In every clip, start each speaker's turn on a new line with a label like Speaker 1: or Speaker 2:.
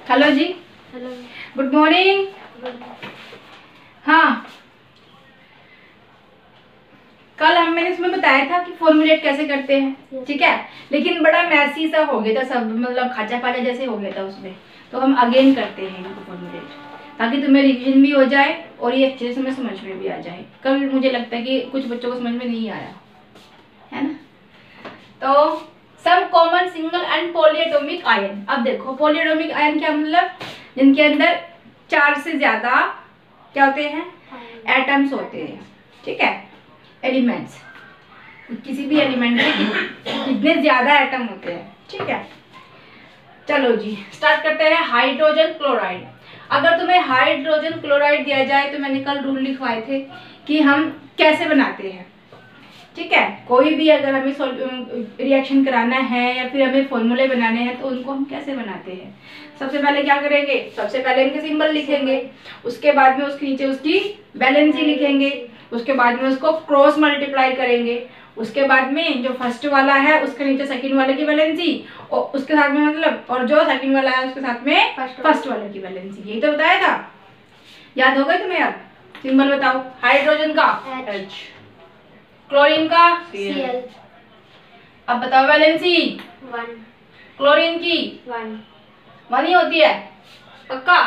Speaker 1: Hello जी।
Speaker 2: Hello.
Speaker 1: Good morning. हाँ, कल मैंने इसमें बताया था कि फॉर्मुलेट कैसे करते हैं, ठीक है, लेकिन बड़ा मैसी सा हो गया था सब, मतलब खाचा पाचा जैसे हो गया था उसमें। तो हम अगेन करते हैं इनको फॉर्मुलेट, ताकि तुम्हें रिवीजन भी हो जाए और ये अच्छे से समझ में भी आ जाए। कल मुझे लगता है कि कुछ बच्चों को समझ में नहीं आया है ना। तो some common single and polyatomic ion. अब देखो पॉलीएटॉमिक आयन क्या मतलब, जिनके अंदर 4 से ज्यादा क्या होते हैं, एटम्स होते हैं, ठीक है, एलिमेंट्स। किसी भी एलिमेंट में कितने ज्यादा एटम होते हैं, ठीक है। चलो जी स्टार्ट करते हैं। Hydrogen chloride. अगर तुम्हें हाइड्रोजन क्लोराइड दिया जाए तो मैंने कल रूल लिखवाए थे कि हम कैसे बनाते हैं, ठीक है। कोई भी अगर हमें रिएक्शन कराना है या फिर हमें फॉर्मूले बनाने हैं तो उनको हम कैसे बनाते हैं। सबसे पहले क्या करेंगे, सबसे पहले इनके सिंबल लिखेंगे, उसके बाद में उसके नीचे उसकी वैलेंसी लिखेंगे, उसके बाद में उसको क्रॉस मल्टीप्लाई करेंगे, उसके बाद में जो फर्स्ट वाला है उसके नीचे सेकंड वाले की वैलेंसी और उसके साथ में मतलब, और जो सेकंड वाला है उसके साथ में फर्स्ट वाले की वैलेंसी। यही तो बताया था, याद हो गए तुम्हें। अब सिंबल बताओ। हाइड्रोजन का
Speaker 2: H,
Speaker 1: क्लोरीन का
Speaker 2: Cl,
Speaker 1: अब बताओ वैलेंसी।
Speaker 2: 1,
Speaker 1: क्लोरीन की
Speaker 2: 1,
Speaker 1: 1 ही होती है, पक्का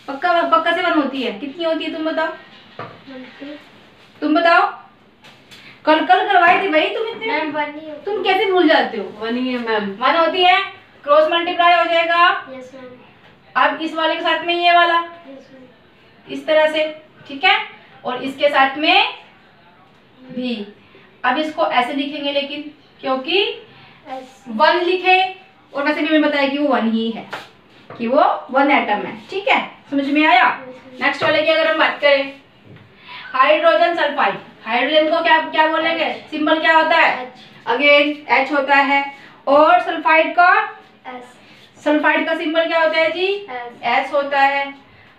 Speaker 1: पक्का पक्का से 1 होती है। कितनी होती है तुम बताओ,
Speaker 2: 1,
Speaker 1: तुम बताओ। कल करवाई थी भाई तुम इतने,
Speaker 2: मैम 1 ही होती
Speaker 1: तुम कैसे भूल जाते हो।
Speaker 3: 1 ही है मैम।
Speaker 1: 1 होती है, क्रॉस मल्टीप्लाई हो जाएगा।
Speaker 2: है। Yes ma'am.
Speaker 1: अब इस वाले के साथ में ये वाला
Speaker 2: यस मैम।
Speaker 1: इस तरह से, ठीक है, और इसके साथ में भी। अब इसको ऐसे लिखेंगे लेकिन, क्योंकि
Speaker 2: S,
Speaker 1: 1 लिखे और वैसे भी हमें बताया कि वो 1 ही है, कि वो 1 एटम है, ठीक है, समझ में आया। नेक्स्ट वाले की अगर हम बात करें, हाइड्रोजन सल्फाइड। हाइड्रोजन को क्या क्या बोलेंगे, सिंबल क्या होता है,
Speaker 2: H,
Speaker 1: अगेन H होता है। और सल्फाइड का,
Speaker 2: S,
Speaker 1: सल्फाइड का सिंबल क्या होता है जी,
Speaker 2: S,
Speaker 1: S होता है।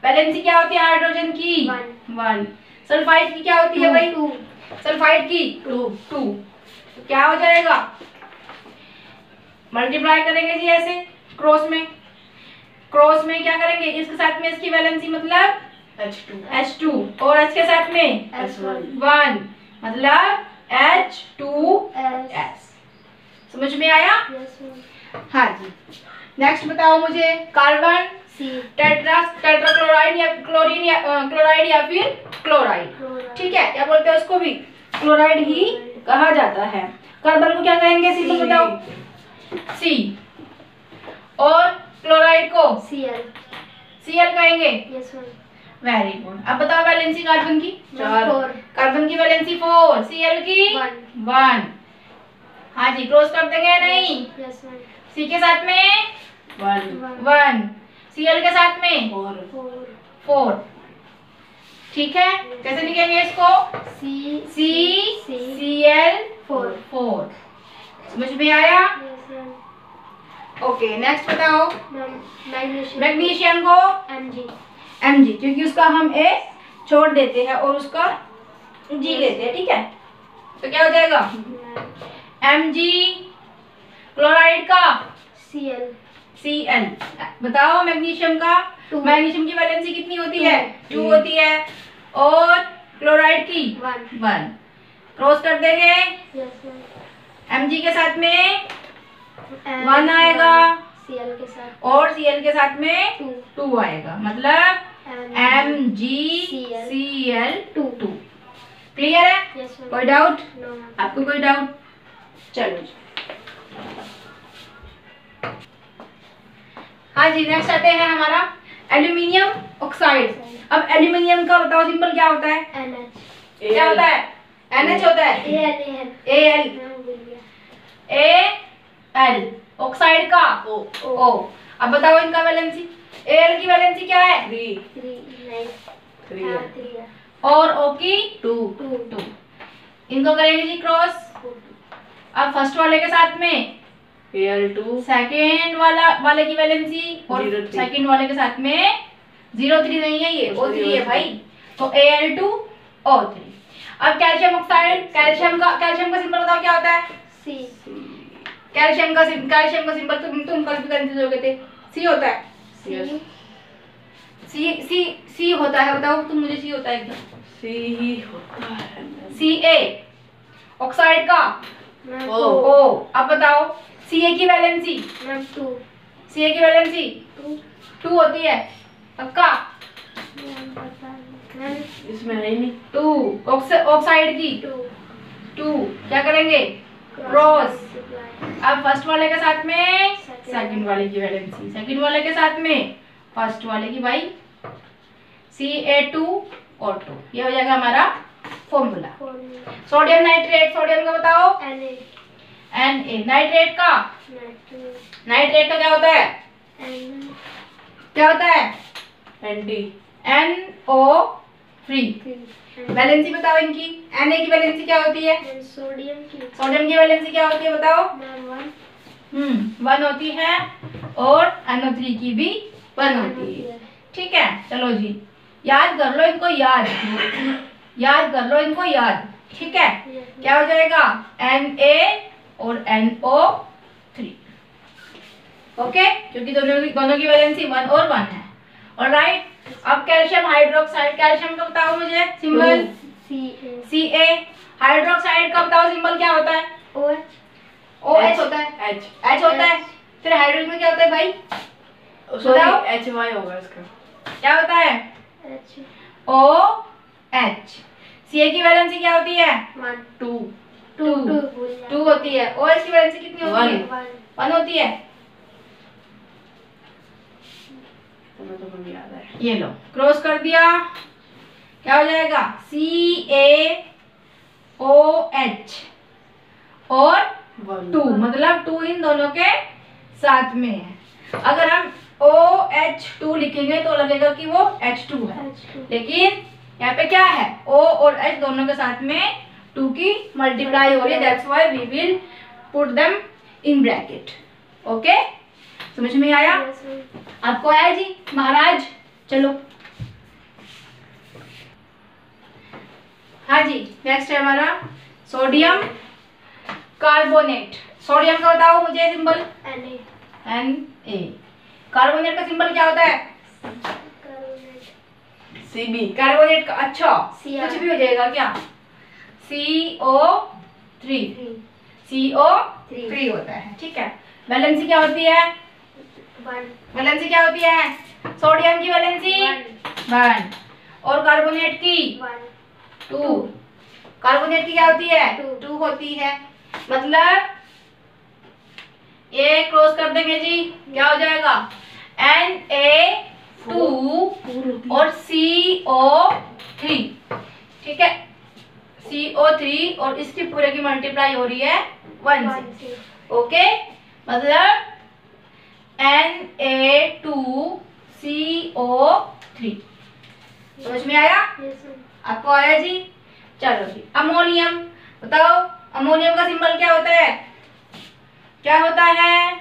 Speaker 1: वैलेंसी क्या होती है हाइड्रोजन की, 1। सल्फाइड की क्या होती है भाई,
Speaker 2: 2,
Speaker 1: सल्फाइड की 2। तो क्या हो जाएगा, मल्टीप्लाई करेंगे जी ऐसे क्रॉस में। क्रॉस में क्या करेंगे, इसके साथ में इसकी वैलेंसी मतलब H2 और H के साथ में
Speaker 2: S1,
Speaker 1: 1 मतलब H2S। समझ में आया।
Speaker 2: Yes ma'am.
Speaker 1: हाँ जी। नेक्स्ट बताओ मुझे, कार्बन
Speaker 2: C,
Speaker 1: टेट्राक्लोराइड या क्लोरीन या क्लोराइड या फिर क्लोराइड, ठीक है, क्या बोलते हैं उसको भी क्लोराइड ही कहा जाता है। कार्बन को क्या कहेंगे, सिंबल बताओ, C। और क्लोराइड को
Speaker 2: Cl,
Speaker 1: Cl कहेंगे।
Speaker 2: Yes ma'am.
Speaker 1: Very good. अब बताओ वैलेंसी कार्बन की,
Speaker 2: 4,
Speaker 1: कार्बन की वैलेंसी 4, Cl की 1। हाँ जी, क्रॉस कर देंगे नहीं,
Speaker 2: यस मैम।
Speaker 1: C के साथ में 1, Cl के साथ में 4, ठीक है। कैसे लिखेंगे इसको, CCl 4। समझ में आया।
Speaker 2: Yes ma'am.
Speaker 1: ओके नेक्स्ट बताओ,
Speaker 2: मैग्नीशियम,
Speaker 1: मैग्नीशियम को Mg, क्योंकि उसका हम A छोड़ देते हैं और उसका G लेते हैं, ठीक है। तो क्या हो जाएगा, Mg। क्लोराइड का Cl। बताओ मैग्नीशियम का,
Speaker 2: 2,
Speaker 1: मैग्नीशियम की वैलेंसी कितनी होती है, 2
Speaker 3: 2
Speaker 1: होती है। और क्लोराइड की 1। क्रॉस कर देंगे,
Speaker 2: यस मैम।
Speaker 1: Mg के साथ में 1 आएगा
Speaker 2: Cl के साथ
Speaker 1: और Cl के साथ में
Speaker 2: 2,
Speaker 1: 2 आएगा, मतलब MgCl2। क्लियर है,
Speaker 2: यस मैम।
Speaker 1: कोई डाउट,
Speaker 2: नो मैम।
Speaker 1: आपको कोई डाउट। चलो जी। हाँ जी, नेक्स्ट आते हैं हमारा एल्यूमिनियम ऑक्साइड। अब एल्यूमिनियम का बताओ सिंबल क्या होता है,
Speaker 2: NH,
Speaker 1: क्या होता है, NH होता है, Al। ऑक्साइड का O। अब बताओ इनका वैलेंसी, Al की वैलेंसी क्या है
Speaker 2: 3 है।
Speaker 1: और O की 2।
Speaker 2: 2,
Speaker 1: इनको करेंगे जी क्रॉस। अब फर्स्ट वाले के साथ में
Speaker 3: Al2
Speaker 1: सेकेंड वाले की वैलेंसी और
Speaker 3: 0, 3
Speaker 1: सेकेंड वाले के साथ में 0,3 नहीं है, ये O3 है भाई, तो Al2O3। अब कैल्शियम ऑक्साइड, कैल्शियम का सिंबल बताओ क्या होता है,
Speaker 2: C,
Speaker 1: कैल्शियम का सिंबल तुम कल भी कंफ्यूज हो गए थे, C होता है।
Speaker 2: C
Speaker 1: सी सी सी होता है, बताओ तुम मुझे। सी होता है एकदम,
Speaker 3: सी ही होता है।
Speaker 1: सी ए ऑक्साइड का
Speaker 2: मैम
Speaker 3: ओ।
Speaker 1: ओ। अब बताओ सी ए की वैलेंसी,
Speaker 2: मैम 2
Speaker 1: सी ए की वैलेंसी 2 होती है, पक्का?
Speaker 2: मैम पता नहीं मैम
Speaker 3: इसमें है ही नहीं।
Speaker 1: 2 ऑक्साइड की 2 क्या करेंगे? क्रॉस। अब फर्स्ट वाले के साथ में सेकंड वाले की वैलेंसी, सेकंड वाले के साथ में फर्स्ट वाले की भाई Ca2 और 2। ये हो जाएगा हमारा फॉर्मूला। सोडियम नाइट्रेट, सोडियम का बताओ। Na। नाइट्रेट का, नाइट्रेट का क्या होता है? क्या होता है?
Speaker 3: Anti
Speaker 1: NO3। वैलेंसी बताओ इनकी। Na की वैलेंसी क्या होती है?
Speaker 2: सोडियम
Speaker 1: की वैलेंसी क्या होती है बताओ?
Speaker 2: मैम
Speaker 1: 1 होती है, और NO3 की भी 1 होती है। ठीक है, चलो जी, याद कर लो इनको, याद कर लो इनको, याद। ठीक है, क्या हो जाएगा? Na और NO3। ओके, क्योंकि दोनों की वैलेंसी 1 और 1 है। ऑलराइट, अब कैल्शियम हाइड्रोक्साइड, कैल्शियम का बताओ मुझे सिंबल। Ca। हाइड्रोक्साइड का बताओ सिंबल क्या होता है? OH होता है, H होता है। फिर हाइड्रोजन में क्या होता है भाई?
Speaker 3: सॉरी HY होगा इसका।
Speaker 1: क्या होता है? OH। Ca की वैलेंसी क्या होती है? 2 होती है। OH की वैलेंसी कितनी होती है? 1 होती है।
Speaker 3: तो मुझे याद है।
Speaker 1: ये लो, क्रॉस कर दिया, क्या हो जाएगा? CaOH और 2, मतलब 2 इन दोनों के साथ में है। अगर हम OH2 लिखेंगे तो लगेगा कि वो H2 है, लेकिन यहाँ पे क्या है? O और H दोनों के साथ में 2 की मल्टीप्लाई हो रही है, that's why we will put them in bracket. Okay, समझ में आया? आपको आया जी महाराज? चलो, हाँ जी, नेक्स्ट है हमारा सोडियम कार्बोनेट। सोडियम का बताओ मुझे सिंबल। Na। कार्बोनेट का सिंबल क्या होता है?
Speaker 3: CB।
Speaker 1: कार्बोनेट का, अच्छा
Speaker 2: Cr।
Speaker 1: कुछ भी हो जाएगा क्या? CO3। CO3 होता है। ठीक है, वैलेंसी क्या होती है? वैलेंसी क्या होती है? सोडियम की वैलेंसी 1 और कार्बोनेट की 2। कार्बोनेट की क्या होती है? 2 होती है। मतलब ये क्रॉस कर देंगे जी, क्या हो जाएगा? Na2 और CO3। ठीक है, CO3 और इसकी पूरे की मल्टीप्लाई हो रही है 1 से। ओके, मतलब Na2CO3। समझ में आया? आपको आया जी? चलो जी, अमोनियम बताओ। अमोनियम का सिंबल क्या होता है? क्या होता है?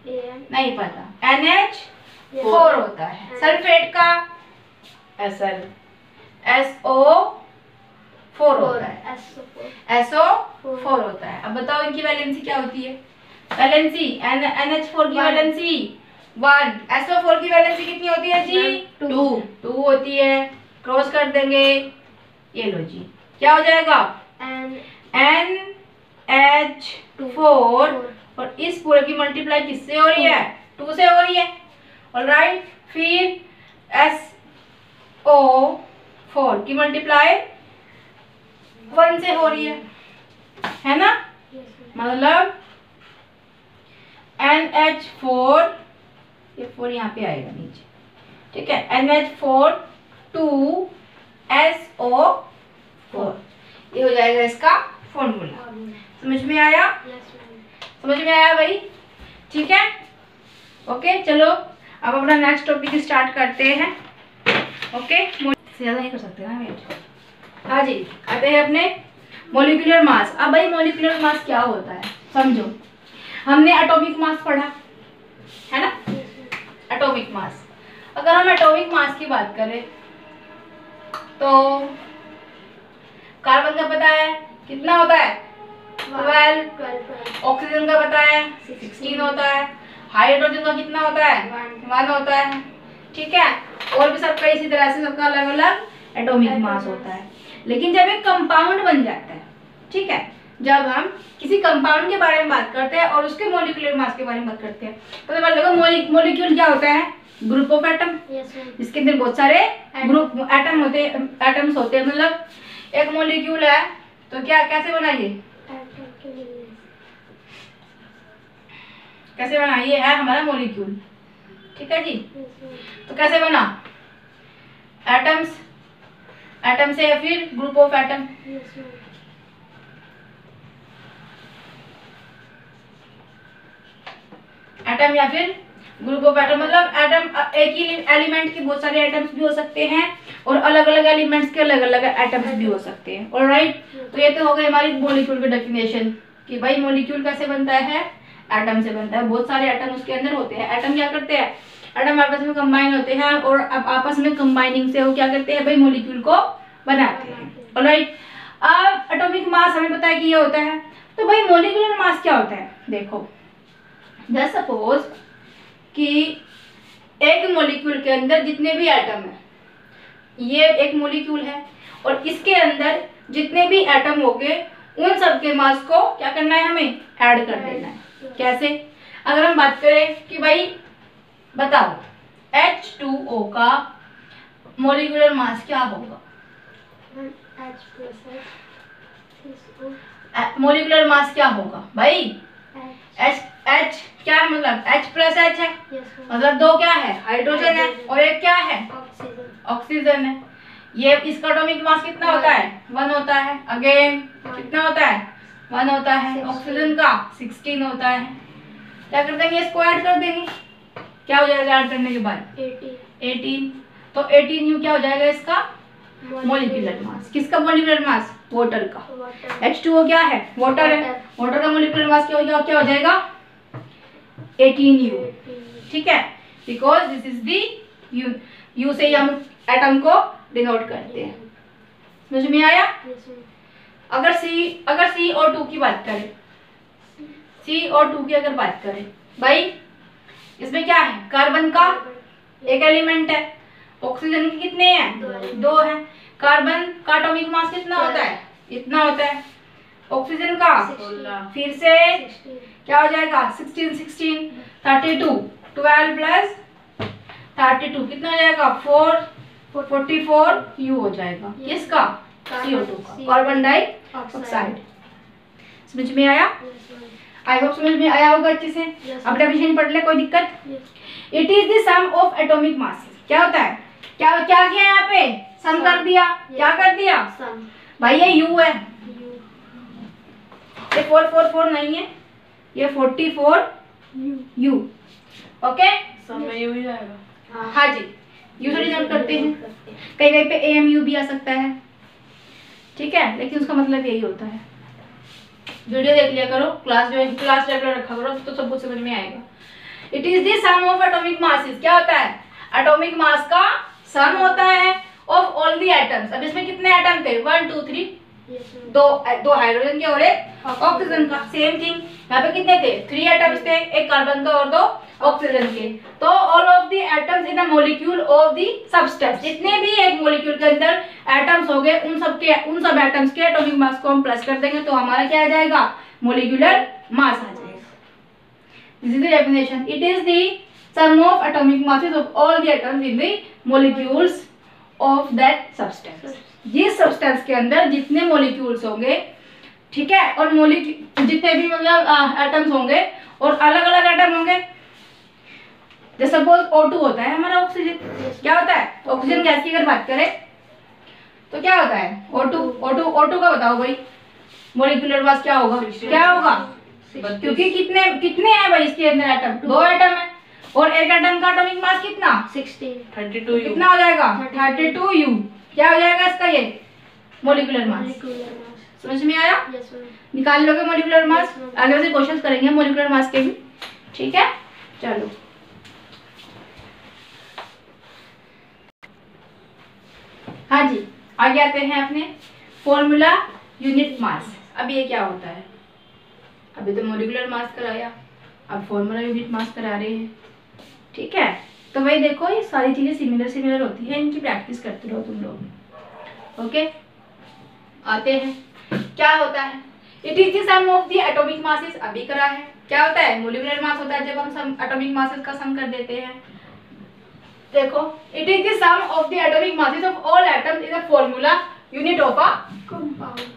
Speaker 1: नहीं पता। NH4 होता है। सल्फेट का
Speaker 3: SL।
Speaker 1: SO4 होता है। SO4 होता है। अब बताओ इनकी वैलेंसी क्या होती है? वैलेंसी NH4 की वैलेंसी 1, SO4 की वैलेंसी कितनी होती है जी? 2 होती है। क्रॉस कर देंगे, ये लो जी, क्या हो जाएगा? NH4 और इस पूरे की मल्टीप्लाई किससे हो रही है? 2 से हो रही है। ऑलराइट, फिर SO4 की मल्टीप्लाई 1 से हो रही है ना? मतलब NH4, ये 4 यहाँ पे आएगा नीचे। ठीक है, NH4 2SO4, ये हो जाएगा इसका फॉर्मूला। समझ में आया? समझ में आया भाई? ठीक है, ओके, चलो अब अपना नेक्स्ट टॉपिक स्टार्ट करते हैं। ओके, ज्यादा नहीं कर सकते ना वेट। हाँ जी, आते हैं अपने मॉलिक्यूलर मास। अब भाई मॉलिक्यूलर मास क्या होता है समझो। हमने एटॉमिक मास पढ़ा है ना? एटॉमिक मास, अगर हम एटॉमिक मास की बात करें तो कार्बन का पता है कितना होता है? 12। ऑक्सीजन का पता है 16 होता है। हाइड्रोजन का कितना होता है? 1 होता है। ठीक है, और भी सबका इसी तरह से सबका अलग अलग एटॉमिक मास होता है। लेकिन जब एक कंपाउंड बन जाता है, ठीक है, जब हम किसी कंपाउंड के बारे में बात करते हैं और उसके मॉलिक्यूलर मास के बारे में बात करते हैं, तो देखो मॉलिक्यूल क्या होता है? ग्रुप ऑफ एटम, जिसके अंदर बहुत सारे ग्रुप एटम होते हैं, एटम्स होते हैं। मतलब एक मॉलिक्यूल है तो क्या कैसे बनाइए? कैसे बना? ये है हमारा मॉलिक्यूल, ठीक है जी। तो कैसे बना? एटम्स, एटम से या फिर ग्रुप ऑफ एटम। एटम या फिर ग्रुप ऑफ एटम, मतलब एटम एक ही एलिमेंट के बहुत सारे एटम्स भी हो सकते हैं और अलग अलग एलिमेंट्स के अलग अलग एटम्स भी हो सकते हैं। ऑलराइट, तो ये तो हो गई हमारी मॉलिक्यूल की डेफिनेशन कि भाई मॉलिक्यूल कैसे बनता है? एटम से बनता है। बहुत सारे एटम उसके अंदर होते हैं। एटम क्या करते हैं? एटम आपस में कंबाइन होते हैं और अब आपस में कंबाइनिंग से वो क्या करते हैं भाई? मॉलिक्यूल को बनाते हैं। ऑलराइट, अब एटॉमिक मास हमें पता है कि ये होता है। तो भाई मॉलिक्यूलर मास क्या होता है? देखो, जस्ट सपोज कि एक मॉलिक्यूल के अंदर जितने भी एटम है, ये एक मॉलिक्यूल है और इसके अंदर जितने भी एटम होंगे उन सब के मास को क्या करना है? हमें ऐड कर देना है। कैसे? अगर हम बात करें कि भाई बताओ H2O का मॉलिक्यूलर मास क्या होगा? मॉलिक्यूलर मास क्या होगा भाई? H क्या है? मतलब H प्लस H है, मतलब दो क्या है? हाइड्रोजन है और एक क्या है? ऑक्सीजन है। ये इसका एटॉमिक मास कितना होता है? 1 होता है। अगेन कितना होता है? 1 होता है। ऑक्सीजन का 16 होता है। क्या कर देंगे? इसको ऐड कर देंगे। क्या हो जाएगा ऐड करने के बाद? 18। तो 18U क्या हो जाएगा इसका? Molecular mass. किसका मॉलिक्यूलर मास? वाटर का। H2O क्या है? वाटर है। वाटर का मॉलिक्यूलर मास क्या हो जाएगा? 18U। ठीक है, because this is the U से हम एटम को डिनोट करते हैं। समझ में आया? अगर CO2 की बात करें, CO2 की अगर बात करें भाई, इसमें क्या है? कार्बन का एक एलिमेंट है। ऑक्सीजन के कितने हैं? 2 हैं। कार्बन का एटॉमिक मास कितना होता है? इतना होता है। ऑक्सीजन का
Speaker 3: 16।
Speaker 1: फिर से क्या हो जाएगा? 16 32 12 प्लस 32 कितना हो जाएगा? 44U हो जाएगा। किसका? CO2 का, कार्बन डाइऑक्साइड। समझ में आया? आई होप समझ में आया होगा अच्छे से। अब डेफिनेशन पढ़ ले, कोई दिक्कत? It is the sum of atomic masses. क्या होता है? क्या क्या किया यहाँ पे? सम कर दिया। क्या कर दिया भाई? ये U है, ये 444 नहीं है, ये 44U। ओके,
Speaker 3: सब में यू ही जाएगा।
Speaker 1: हाँ जी, U से डिनोट करते हैं। कई कहीं पे AMU भी आ सकता है, ठीक है, लेकिन उसका मतलब यही होता है। वीडियो देख लिया करो, क्लास रेगुलर रखा करो तो सब कुछ समझ में आएगा। It is the sum of atomic masses. क्या होता है? एटॉमिक मास का सम होता है ऑफ ऑल द एटम्स। अब इसमें कितने एटम थे? 1 2 3, दो हाइड्रोजन के और एक ऑक्सीजन का। सेम थिंग यहाँ पे कितने थे? 3 एटम्स थे, एक कार्बन का और 2 ऑक्सीजन के। तो all of the atoms in the molecule of the substance, जितने भी एक मॉलिक्यूल के अंदर एटम्स हो गए उन सब एटम्स के एटॉमिक मास को हम प्लस कर देंगे तो हमारा क्या आ जाएगा? मॉलिक्यूलर मास आ जाएगा। This is the definition. It is the sum of atomic masses of all the atoms in the molecules of that substance. जिस सब्सटेंस के अंदर जितने मॉलिक्यूल्स होंगे, ठीक है, और जितने भी मतलब एटम्स होंगे और अलग अलग एटम होंगे। जैसे सपोज O2 होता है हमारा ऑक्सीजन। क्या होता है? ऑक्सीजन गैस की अगर बात करें तो क्या होता है? O2 का बताओ भाई, मॉलिक्यूलर मास क्या होगा? क्या होगा? क्योंकि कितने हैं भाई इसके अंदर एटम? 2 एटम है और एक एटम का एटॉमिक मास कितना?
Speaker 3: 32U।
Speaker 1: कितना हो जाएगा? 32U। क्या हो जाएगा इसका? ये मॉलिक्यूलर मास। समझ में आया? निकाल लोगे मॉलिक्यूलर मास। आगे से क्वेश्चंस करेंगे मॉलिक्यूलर मास के भी, ठीक है। चलो हाँ जी, आगे आते हैं अपने फॉर्मूला यूनिट मास। अब ये क्या होता है? अभी तो मॉलिक्यूलर मास कराया, अब फॉर्मूला यूनिट मास करा रहे हैं, ठीक है। तो भाई देखो ये सारी चीज़ें सिमिलर होती है, इनकी प्रैक्टिस करते रहो तुम लोग। ओके, आते हैं क्या होता है। It is the sum of the atomic masses, अभी करा है। क्या होता है, मोलिकुलर मास होता है जब हम सम एटॉमिक मासेस का सम कर देते हैं। देखो, it is the sum of the atomic masses of all atoms is a formula unit of a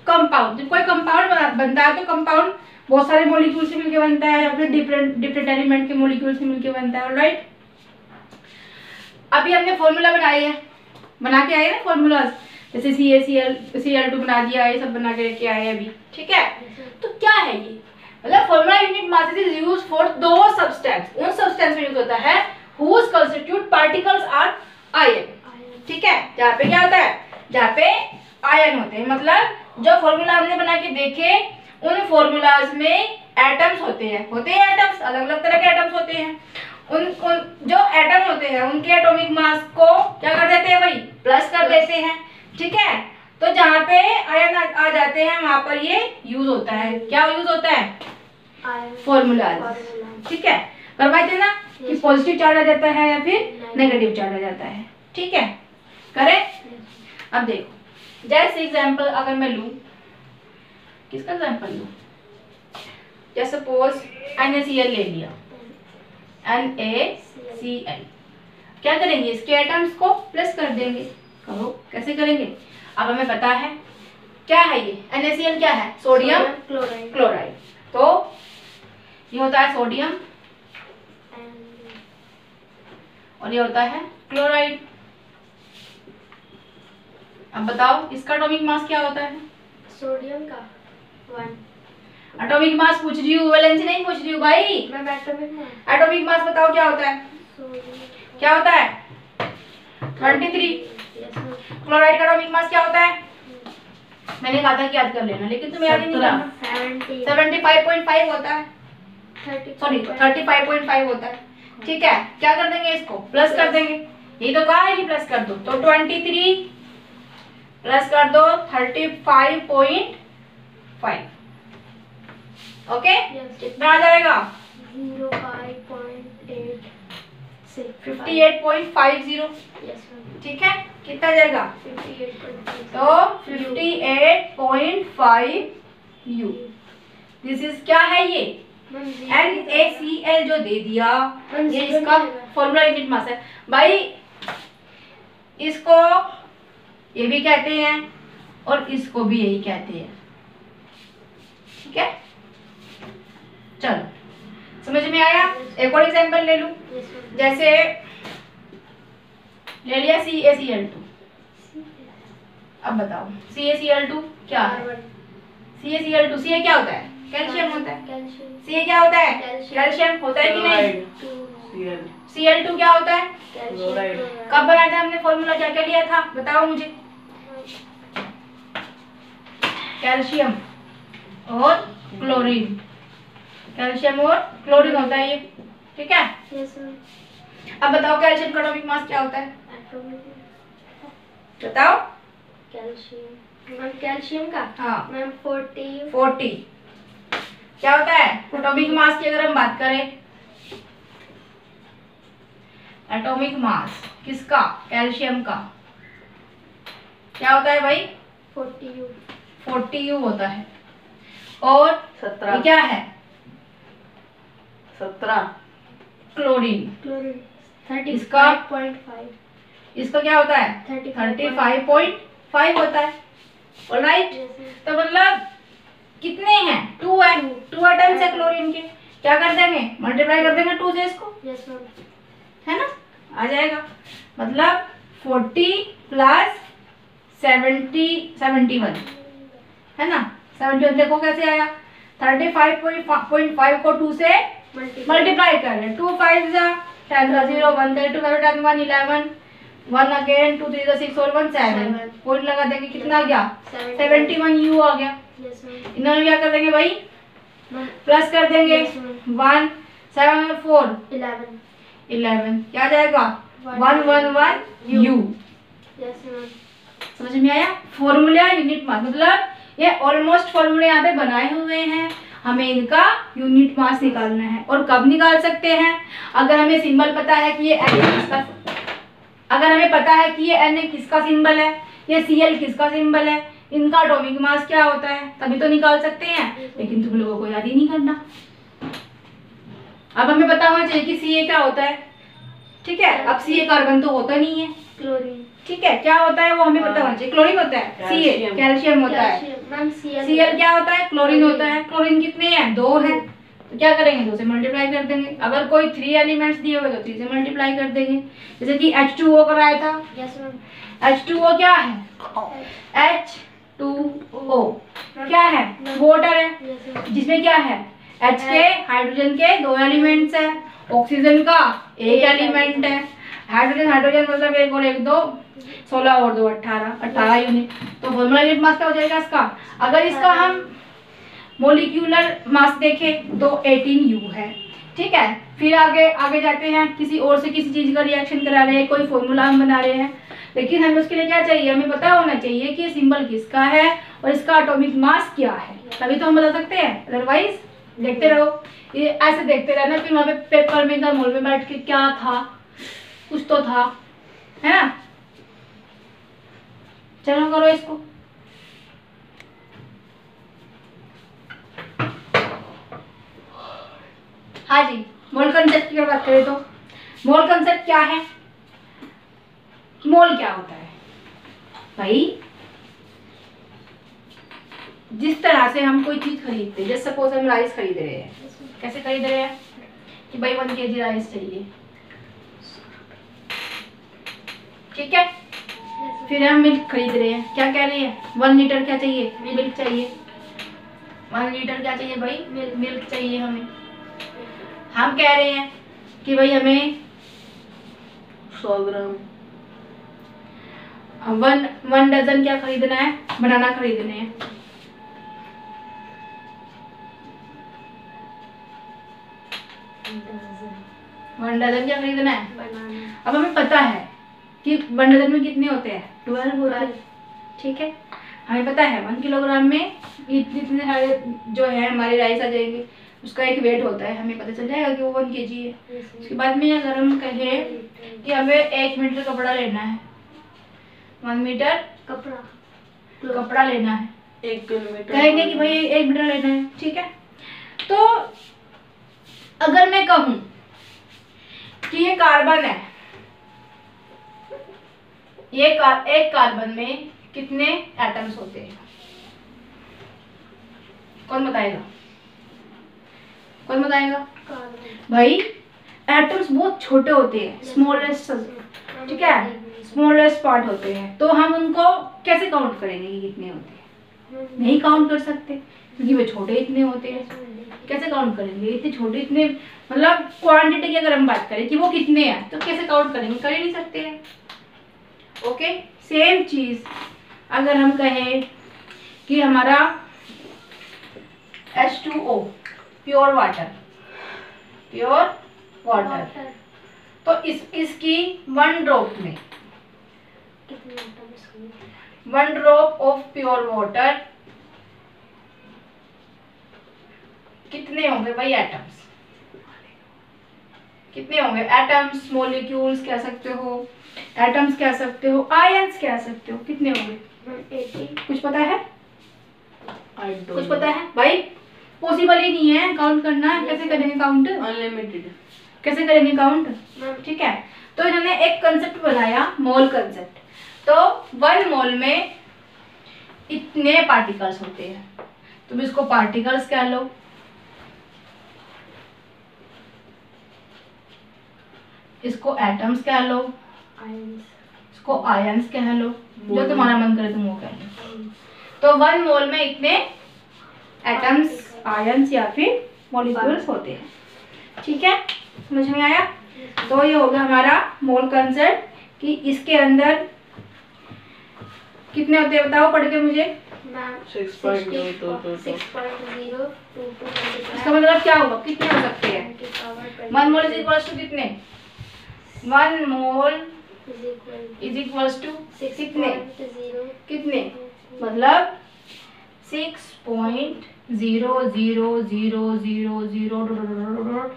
Speaker 1: compound. जब कोई कंपाउंड बनता है तो कंपाउंड बहुत सारे मॉलिक्यूल से मिलकर बनता है या फिर डिफरेंट एलिमेंट के मॉलिक्यूल से मिलकर बनता है। ऑलराइट, अभी हमने फॉर्मूला बनाई है, बना के आए ना फॉर्मूलाज, जैसे CaCl2 बना दिया, ये सब बना के लेके आए अभी, ठीक है। तो क्या है ये, मतलब formula unit mass is used for दो सब्सटेंस, उन सब्सटेंस में यूज होता है whose constitute particles are ion, ठीक है। जहाँ पे क्या होता है, जहाँ पे आयन होते हैं, मतलब जो फॉर्मूला हमने बना के देखे उन फॉर्मूलाज में एटम्स होते हैं एटम्स, अलग अलग तरह के एटम्स होते हैं। उन जो एटम होते हैं उनके एटॉमिक मास को क्या कर देते हैं भाई, प्लस कर देते हैं, ठीक है। तो जहाँ पे आयन आ जाते हैं वहां पर ये यूज होता है, क्या यूज होता है, फॉर्मूला, ठीक है। करवाए थे ना कि पॉजिटिव चार्ज आ जाता है या फिर नेगेटिव चार्ज आ जाता है, ठीक है, करें। अब देखो, जैसे एग्जांपल अगर मैं लूं, किसका एग्जांपल लूं, जैसे सपोज NaCl ले लिया, NaCl, क्या करेंगे, इसके एटम्स को प्लस कर देंगे। करो कैसे करेंगे, अब हमें पता है क्या है ये NaCl, क्या है, सोडियम क्लोराइड। तो ये होता है सोडियम और ये होता है क्लोराइड। अब बताओ इसका एटॉमिक मास क्या होता है,
Speaker 2: सोडियम का 1।
Speaker 1: एटॉमिक मास पूछ रही हूँ, वैलेंसी नहीं पूछ रही हूँ भाई।
Speaker 2: मैं
Speaker 1: एटॉमिक मास बताओ क्या होता है, क्या होता है, 23। क्लोराइड का एटॉमिक मास क्या होता है, मैंने कहा था कि याद कर लेना, लेकिन तुम्हें याद ही नहीं करना। 75.5 होता है, सॉरी 35.5 होता है, ठीक है। क्या कर देंगे, इसको प्लस कर देंगे, ये तो कहा है कि प्लस कर दो, तो 23 प्लस कर दो 35.5, ओके। कितना आ जाएगा, 58.50, ठीक है। कितना जाएगा, तो 58.5 U। दिस इज क्या है ये, NaCl जो दे दिया, ये इसका फॉर्मूला यूनिट मास है भाई। इसको ये भी कहते हैं और इसको भी यही कहते हैं, ठीक है। चलो समझ में आया। एक और एग्जांपल ले लूं, जैसे ले लिया CaCl2। अब बताओ CaCl2 क्या है, CaCl2, Ca क्या होता है, कैल्शियम होता है। Ca क्या होता है, कैल्शियम होता है कि नहीं। Cl2 क्या होता है, कब बनाया था हमने फॉर्मूला, क्या क्या लिया था बताओ मुझे, कैल्शियम और क्लोरीन, कैल्शियम और क्लोरीन होता है ये, ठीक है। अब बताओ कैल्शियम का एटॉमिक मास क्या होता है, बताओ।
Speaker 2: कैल्शियम का,
Speaker 1: हाँ
Speaker 2: मैम
Speaker 1: 40 क्या होता है, एटॉमिक मास की अगर हम बात करें, एटॉमिक मास किसका, कैल्शियम का क्या होता है भाई, 40 U होता है। और
Speaker 3: 17
Speaker 1: क्या है,
Speaker 3: 17
Speaker 1: क्लोरीन,
Speaker 2: 35.5,
Speaker 1: इसका क्या होता है, 35.5 होता है। ऑलराइट, तो मतलब कितने हैं, 2 है, 2 एटम्स है क्लोरीन के, क्या कर देंगे, मल्टीप्लाई कर देंगे 2 से इसको, है ना, आ जाएगा। मतलब 40 प्लस 71 है ना, 71 देखो कैसे आया, 35.5 को 2 से मल्टीप्लाई कर रहे हैं, 2 5 10 0 1 2 10 1 11 1 अगेन 2 3 6 और 1 7 पॉइंट लगा देंगे, कितना आ गया, 71 U आ गया। इन्होंने क्या कर देंगे भाई, प्लस कर देंगे 1 7 और 4 11, क्या आ जाएगा 111 U। समझ में आया, फॉर्मूला यूनिट मास, मतलब ये ऑलमोस्ट फॉर्मूले यहाँ पे बनाए हुए हैं हमें इनका यूनिट मास निकालना है। और कब निकाल सकते हैं? अगर हमें सिंबल पता है कि ये अगर हमें पता है कि ये Na किसका सिंबल है, ये Cl किसका सिंबल है, इनका एटॉमिक मास क्या होता है, तभी तो निकाल सकते हैं। लेकिन तुम लोगों को याद ही नहीं करना। अब हमें पता होना चाहिए कि Ca क्या होता है, ठीक है। अब Ca कार्बन तो होता नहीं है,
Speaker 2: क्लोरीन,
Speaker 1: ठीक है। क्या होता है वो हमें पता होना चाहिए। क्लोरीन होता है, Ca कैल्शियम होता है,
Speaker 2: मैम
Speaker 1: Cl क्या होता है, क्लोरीन होता है। क्लोरीन कितने हैं, 2 हैं, तो क्या करेंगे, 2 से मल्टीप्लाई कर देंगे। अगर कोई 3 एलिमेंट्स दिए हुए तो 3 से मल्टीप्लाई कर देंगे। जैसे कि H2O कराया था,
Speaker 2: यस मैम,
Speaker 1: H2O क्या है, H2O क्या है, वाटर है,
Speaker 2: यस मैम,
Speaker 1: जिसमें क्या है, H के हाइड्रोजन के 2 एलिमेंट्स है, ऑक्सीजन का 1 एलिमेंट है। हाइड्रोजन हाइड्रोजन मतलब 1 और 1 2, 16 और 2 18 यूनिट। तो फॉर्मूला यूनिट मास क्या हो जाएगा इसका? अगर इसका हम मोलिक्यूलर मास देखें तो 18U है, ठीक है। फिर आगे जाते हैं, किसी और से किसी चीज़ का रिएक्शन करा रहे हैं, कोई फॉर्मूला हम बना रहे हैं, लेकिन हमें उसके लिए क्या चाहिए, हमें पता होना चाहिए कि सिंबल किसका है और इसका एटॉमिक मास क्या है, तभी तो हम बता सकते हैं। अदरवाइज देखते रहो, ये ऐसे देखते रहना, फिर वहाँ पे पेपर में का मोल में बैठ के क्या था, कुछ तो था, है ना। चलो करो इसको। हाँ जी, मोल कंसेप्ट की बात करें तो मोल कंसेप्ट क्या है, मोल क्या होता है भाई? जिस तरह से हम कोई चीज खरीदते हैं, जैसे सपोज हम राइस खरीद रहे हैं, कैसे खरीद रहे हैं कि भाई 1 kg राइस चाहिए, ठीक है। फिर हम मिल्क खरीद रहे हैं, क्या कह रहे हैं, 1 लीटर क्या चाहिए, मिल्क चाहिए, 1 लीटर क्या चाहिए भाई, मिल्क चाहिए हमें। हम कह रहे हैं कि भाई हमें
Speaker 3: 100 ग्राम
Speaker 1: 1 डजन क्या खरीदना है, बनाना खरीदने हैं। वन डजन क्या खरीदना है,
Speaker 2: बनाना।
Speaker 1: अब हमें पता है कि 1 डजन में कितने होते हैं, 12 होते हैं, ठीक है। हमें पता है 1 किलोग्राम में इतने सारे जो है हमारे राइस आ जाएंगे, उसका एक वेट होता है, हमें पता चल जाएगा कि वो 1 kg है। उसके बाद में अगर हम कहें कि हमें 1 मीटर कपड़ा लेना है, 1 मीटर कपड़ा लेना है,
Speaker 3: 1 किलोमीटर
Speaker 1: कहेंगे कि भाई 1 मीटर लेना है, ठीक है। तो अगर मैं कहूँ कि ये कार्बन है, एक कार्बन में कितने एटम्स होते हैं, कौन बताएगा, कौन बताएगा भाई? एटम्स बहुत छोटे होते हैं, स्मॉलेस्ट, ठीक है, स्मॉलेस्ट पार्ट होते हैं। तो हम उनको कैसे काउंट करेंगे कि कितने होते हैं? नहीं काउंट कर सकते क्योंकि वे छोटे इतने होते हैं। कैसे काउंट करेंगे इतने छोटे, इतने मतलब क्वांटिटी की अगर हम बात करें कि वो कितने हैं तो कैसे काउंट करेंगे, कर ही नहीं सकते हैं। ओके, सेम चीज अगर हम कहें कि हमारा H2O प्योर वाटर तो इसकी 1 ड्रॉप में 1 ड्रॉप ऑफ प्योर वाटर कितने होंगे भाई एटम्स, कितने होंगे एटम्स, मॉलिक्यूल्स कह सकते हो, एटम्स कह सकते हो, आयंस कह सकते हो, कितने होंगे?
Speaker 2: 80।
Speaker 1: कुछ पता है,
Speaker 3: I don't
Speaker 1: कुछ पता है भाई? पॉसिबल ही नहीं है काउंट करना, कैसे करेंगे काउंट,
Speaker 3: अनलिमिटेड
Speaker 1: कैसे करेंगे काउंट, ठीक है। तो इन्होंने एक कंसेप्ट बनाया, मोल कंसेप्ट। तो 1 मोल में इतने पार्टिकल्स होते हैं, तुम इसको पार्टिकल्स कह लो, इसको एटम्स कह लो, इसको आयंस कह लो, जो तुम्हारा मन करे तुम वो कह लो। तो 1 मोल में इतने एटम्स, आयंस या फिर मॉलिक्यूल्स होते हैं, ठीक है, समझ में आया? तो ये होगा हमारा मोल कंसेप्ट कि इसके अंदर कितने होते हैं, बताओ पढ़ के मुझे।
Speaker 3: 6.222
Speaker 1: इसका मतलब क्या होगा, कितने हो सकते हैं? 1 मोल इज इक्वल्स टू कितने, 1 मोल इज इक्वल्स टू कितने, कितने मतलब 6.000000000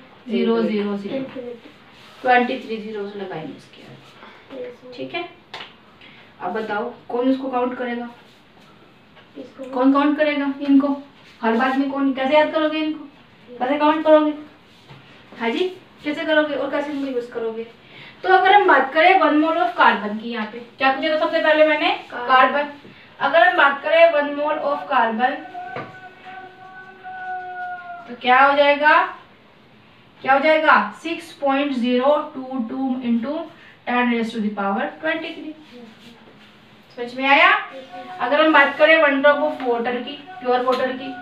Speaker 1: 23 zeros लगाएंगे इसके आगे, ठीक है। अब बताओ कौन इसको काउंट करेगा, कौन काउंट करेगा इनको? हर बात में कौन, कैसे याद करोगे इनको, कैसे काउंट करोगे? हाँ जी, कैसे करोगे और कैसे इनको यूज करोगे? तो अगर हम बात करें 1 मोल ऑफ कार्बन की, यहाँ पे क्या पूछा था सबसे पहले मैंने? कार्बन। अगर हम बात करें 1 मोल ऑफ कार्बन तो क्या हो जाएगा, क्या हो जाएगा? 6.022 इंटू 10⁻⁻23। समझ में आया? अगर हम बात करें 1 ड्रॉप ऑफ वाटर की, प्योर वाटर की,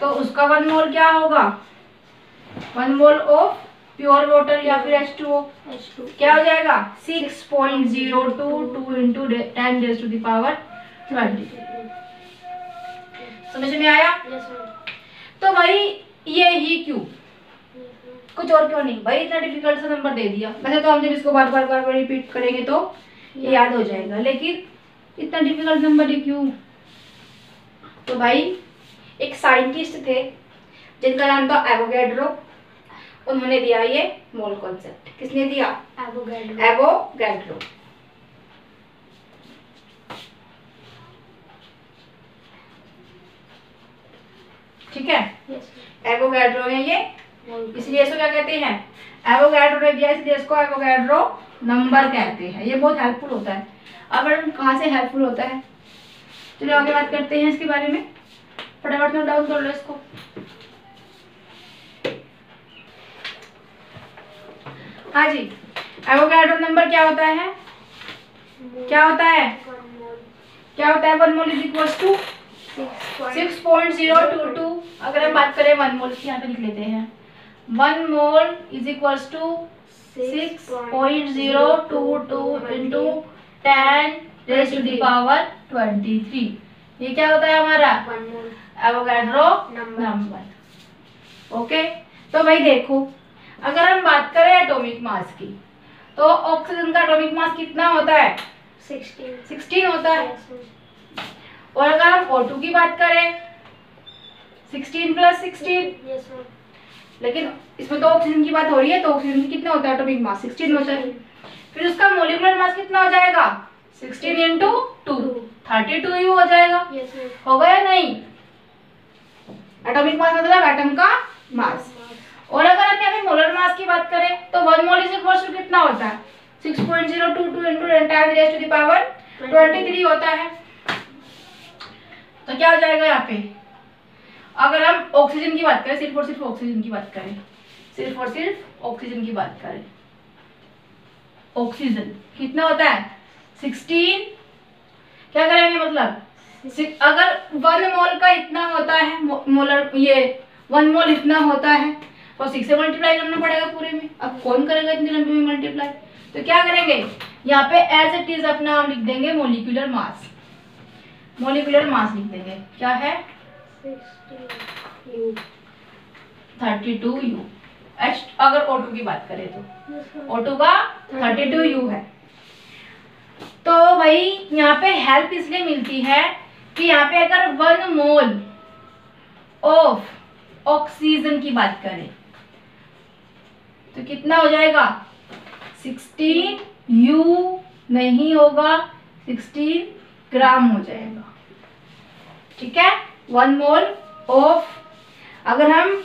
Speaker 1: तो उसका 1 मोल क्या होगा? 1 मोल ऑफ प्योर वाटर या फिर H2O क्या हो जाएगा? 6.022 इंटू 10⁻⁻23। समझ में आया? तो भाई ये ही क्यों, कुछ और क्यों नहीं भाई, इतना डिफिकल्ट सा नंबर दे दिया। वैसे तो हम जब इसको बार बार रिपीट करेंगे तो ये याद हो जाएगा, लेकिन इतना डिफिकल्ट नंबर ही क्यों? तो भाई एक साइंटिस्ट थे जिनका नाम था एवोगैड्रो, उन्होंने दिया ये मोल कॉन्सेप्ट। किसने दिया? एवोगैड्रो। ठीक है, एवोगैड्रो ने ये, इसलिए इसको क्या कहते हैं? एवोगैड्रो ने दिया, इसलिए इसको एवोगैड्रो नंबर कहते हैं। ये बहुत हेल्पफुल होता है। अब कहाँ से हेल्पफुल होता है, चलिए आगे बात करते हैं इसके बारे में। फटाफट नोट डाउन कर लो इसको। हाँ जी, एवोगैड्रो नंबर क्या होता है? क्या होता है? क्या होता है? 1 मोल इज इक्वल टू 6.022। अगर हम बात करें 1 मोल की, यहाँ पे लिख लेते हैं 1 mole is equal to 6.022 into 10⁻⁻23। ये क्या होता है हमारा? Avogadro number. ओके, तो भाई देखो, अगर हम बात करें एटॉमिक मास की, तो ऑक्सीजन का एटॉमिक मास कितना होता है? 16 होता है। और अगर हम O2 की बात करें 16 + 16, लेकिन इसमें तो ऑक्सीजन की बात हो रही है, तो ऑक्सीजन की कितना होता है एटॉमिक मास? 16 होता है। फिर उसका मोलिकुलर मास कितना हो जाएगा? 16 × 2 32 हो जाएगा। होगा या नहीं? एटॉमिक मास मतलब एटम का मास। और अगर हम यहाँ पे मोलर मास की बात करें तो 1 मोल इज इक्वल टू कितना होता है? 6.022 इंटू 10⁻⁻23 होता है। तो क्या हो जाएगा यहाँ पे? अगर हम ऑक्सीजन की बात करें, सिर्फ और सिर्फ ऑक्सीजन की बात करें, सिर्फ और सिर्फ ऑक्सीजन की बात करें, ऑक्सीजन कितना होता है? 16। क्या करेंगे मतलब, अगर 1 मोल का इतना होता है, मोलर ये 1 मोल इतना होता है, तो 6 से मल्टीप्लाई करना पड़ेगा पूरे में। अब कौन करेगा इतनी लंबी में मल्टीप्लाई? तो क्या करेंगे, यहाँ पे एज इट इज अपना हम लिख देंगे मोलिकुलर मास। मोलिकुलर मास लिख देंगे, क्या है? 32U। अगर O2 की बात करें तो O2 का 32U है। तो भाई यहाँ पे हेल्प इसलिए मिलती है कि यहाँ पे अगर 1 मोल ऑफ ऑक्सीजन की बात करें तो कितना हो जाएगा? 16U नहीं होगा, 16 ग्राम हो जाएगा। ठीक है, 1 मोल ऑफ, अगर हम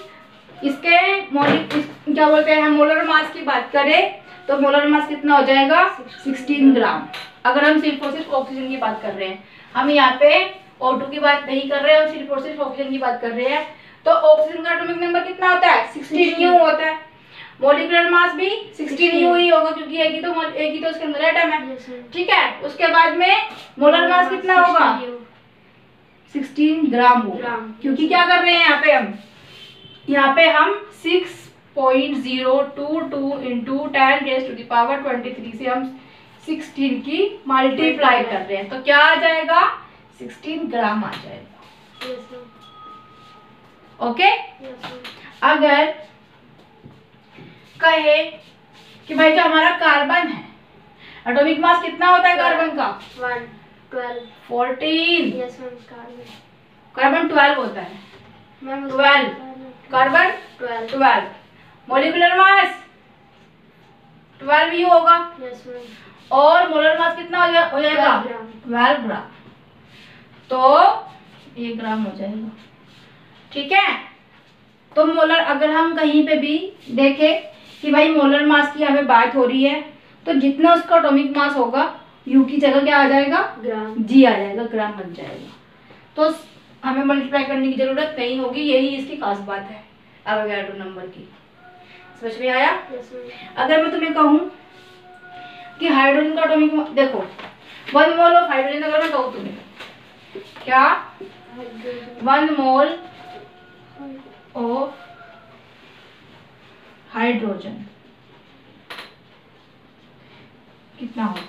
Speaker 1: इसके क्या बोलते हैं, मोलर मास की बात करें तो मोलर मास कितना हो जाएगा? 16 ग्राम। अगर हम सिर्फ और सिर्फ ऑक्सीजन की बात कर रहे हैं, हम यहाँ पे O2 की बात नहीं कर रहे हैं, हम सिर्फ और सिर्फ ऑक्सीजन की बात कर रहे हैं, तो ऑक्सीजन का एटॉमिक नंबर कितना होता है? 16U होता है। मोलिकुलर मास भी 16U ही होगा, क्योंकि एक ही तो उसके अंदर एटम है। ठीक है, उसके बाद में मोलर मास कितना होगा? 16 ग्राम होगा। क्योंकि क्या कर रहे हैं यहाँ पे हम 6.022 इंटू 10⁻⁻23 से हम 16 की मल्टीप्लाई कर रहे हैं, तो क्या आ जाएगा? 16 ग्राम आ जाएगा। ओके, अगर कहे कि भाई जो हमारा कार्बन है, एटॉमिक मास कितना होता है कार्बन का? 14। कार्बन 12 होता है,
Speaker 2: मैम
Speaker 1: 12 कार्बन 12। मॉलिक्यूलर मास 12 ही होगा,
Speaker 2: यस मैम,
Speaker 1: और मोलर मास कितना हो जाएगा 12 ग्राम। तो 1 ग्राम हो जाएगा, ठीक है। तो मोलर, अगर हम कहीं पे भी देखें कि भाई मोलर मास की हमें बात हो रही है, तो जितना उसका एटॉमिक मास होगा यू की जगह क्या आ जाएगा,
Speaker 2: ग्राम,
Speaker 1: जी आ जाएगा, ग्राम बन जाएगा। तो हमें मल्टीप्लाई करने की जरूरत नहीं होगी, यही इसकी खास बात है एवोगाड्रो नंबर की। समझ में आया?
Speaker 2: यस मैम,
Speaker 1: अगर मैं तुम्हें कहूँ कि हाइड्रोजन का एटॉमिक, देखो 1 मोल ऑफ हाइड्रोजन, अगर मैं कहूँ तुम्हें क्या 1 मोल ऑफ हाइड्रोजन कितना होगा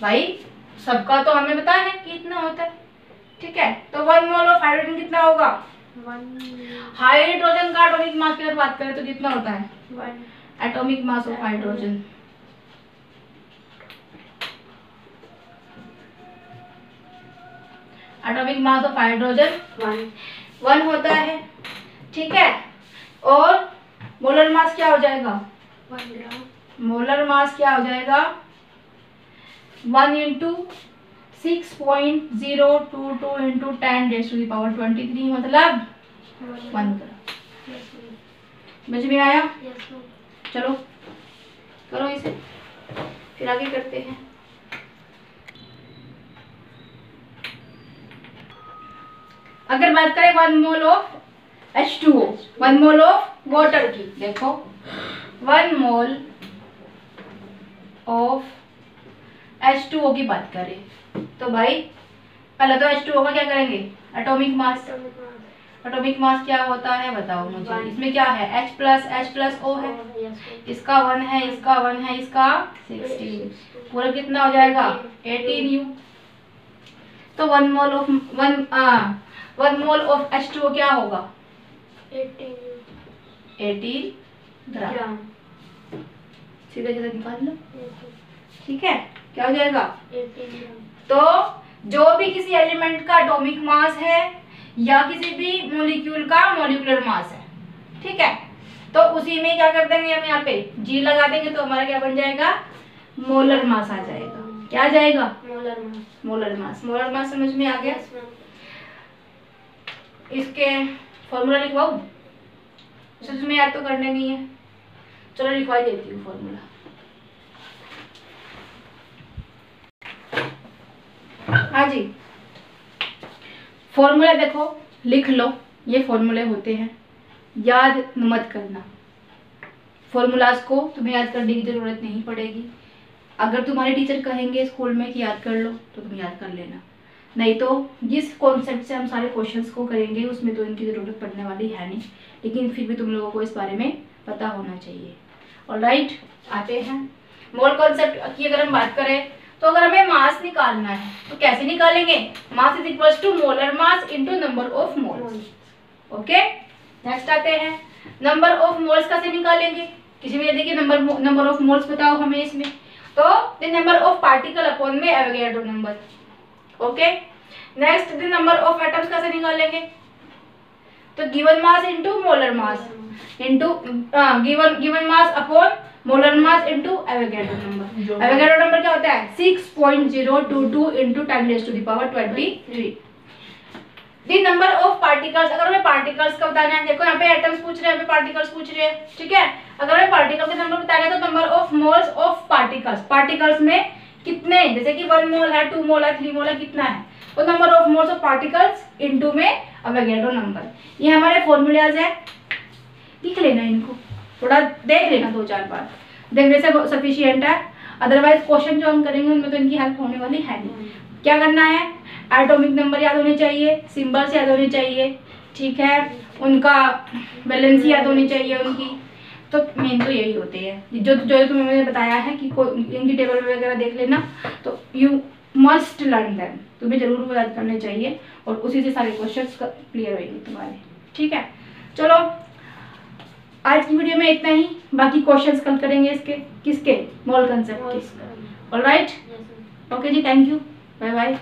Speaker 1: भाई, सबका तो हमें पता है कि इतना होता है, ठीक है। तो 1 मोल ऑफ हाइड्रोजन कितना होगा,
Speaker 2: 1
Speaker 1: हाइड्रोजन का एटॉमिक मास की अगर बात करें तो कितना होता है
Speaker 2: 1
Speaker 1: atomic mass of hydrogen, atomic mass of hydrogen 1 होता है, ठीक है। और मोलर मास क्या हो जाएगा,
Speaker 2: 1 ग्राम,
Speaker 1: मोलर मास क्या हो जाएगा 1 इंटू 6.022 इंटू 10⁻23 मतलब 1 ग्राम।
Speaker 2: यस मैम,
Speaker 1: समझ में आया?
Speaker 2: यस मैम,
Speaker 1: चलो करो इसे, फिर आगे करते हैं। अगर बात करें 1 mole of H2O, 1 mole of water की, देखो 1 मोल ऑफ H2O की बात करें तो भाई पहले तो H2O का क्या करेंगे, एटॉमिक मास। एटॉमिक मास क्या होता है बताओ मुझे,
Speaker 2: 1।
Speaker 1: इसमें क्या है H+O है,
Speaker 2: यस मैम,
Speaker 1: इसका 1 है, इसका 1 है, इसका 16, पूरा कितना हो जाएगा 18U। तो 1 mole of 1 mole of H2O क्या होगा 18 ग्राम।
Speaker 2: ग्राम,
Speaker 1: सीधा सीधा निकाल लो,
Speaker 2: यस मैम,
Speaker 1: ठीक है, क्या हो जाएगा।
Speaker 2: 18 ग्राम,
Speaker 1: तो जो भी किसी एलिमेंट का एटॉमिक मास है या किसी भी मॉलिक्यूल का मॉलिक्यूलर मास है, ठीक है, तो उसी में क्या कर देंगे हम यहाँ पे जी लगा देंगे, तो हमारा क्या बन जाएगा मोलर मास आ जाएगा। क्या आ जाएगा
Speaker 2: molar mass,
Speaker 1: molar mass. Molar mass समझ में आ गया?
Speaker 2: यस मैम,
Speaker 1: इसके फॉर्मूला लिखवाऊं, समझ में याद तो करने नहीं है, चलो लिखवा देती हूँ फॉर्मूला। हाँ जी, फॉर्मूला देखो लिख लो, ये फॉर्मूले होते हैं, याद मत करना। फॉर्मूलाज को तुम्हें याद करने की जरूरत नहीं पड़ेगी। अगर तुम्हारे टीचर कहेंगे स्कूल में कि याद कर लो तो तुम याद कर लेना, नहीं तो जिस कॉन्सेप्ट से हम सारे क्वेश्चंस को करेंगे उसमें तो इनकी ज़रूरत पड़ने वाली है नहीं, लेकिन फिर भी तुम लोगों को इस बारे में पता होना चाहिए। ऑलराइट, आते हैं मोल कॉन्सेप्ट की। अगर हम बात करें तो अगर हमें मास निकालना है तो कैसे निकालेंगे, mass is equals to molar mass into number of moles. Okay, next आते हैं नंबर ऑफ मोल्स कैसे निकालेंगे। किसी में देखिए नंबर ऑफ मोल्स बताओ हमें इसमें, तो the number of particle upon में Avogadro number. Okay, next the number of atoms कैसे निकालेंगे, तो given mass into molar mass into given mass upon molar mass into Avogadro number. Avogadro number क्या होता है 6.022 into 10⁻23। The number of particles, अगर हमें particles का बताना है, देखो यहाँ पे एटम्स पूछ रहे हैं, यहाँ पे पार्टिकल्स पूछ रहे हैं, ठीक है। अगर हमें पार्टिकल के नंबर बताना है तो number of moles of particles, particles में कितने, जैसे कि 1 मोल है, 2 मोल है, 3 मोल है, कितना है, तो number of moles of particles into में एवोगाड्रो नंबर। ये हमारे फॉर्मूलाज है, लिख लेना इनको, थोड़ा देख लेना 2-4 बार, देखने से सफिशिएंट है। अदरवाइज क्वेश्चन जो हम करेंगे उनमें तो इनकी हेल्प होने वाली है नहीं। क्या करना है, एटॉमिक नंबर याद होने चाहिए, सिंबल्स याद होने चाहिए, ठीक है, उनका बैलेंस याद होनी चाहिए उनकी, तो मेन तो यही होते हैं जो तुम्हें मैंने बताया है कि इनकी टेबल वगैरह देख लेना, तो यू मस्ट लर्न देम, तुम्हें जरूर वो याद करने चाहिए और उसी से सारे क्वेश्चंस क्लियर होंगे तुम्हारे, ठीक है। चलो आज की वीडियो में इतना ही, बाकी क्वेश्चंस कल करेंगे इसके, किसके, मोल कंसेप्ट के। ऑलराइट, ओके जी, थैंक यू, बाय बाय।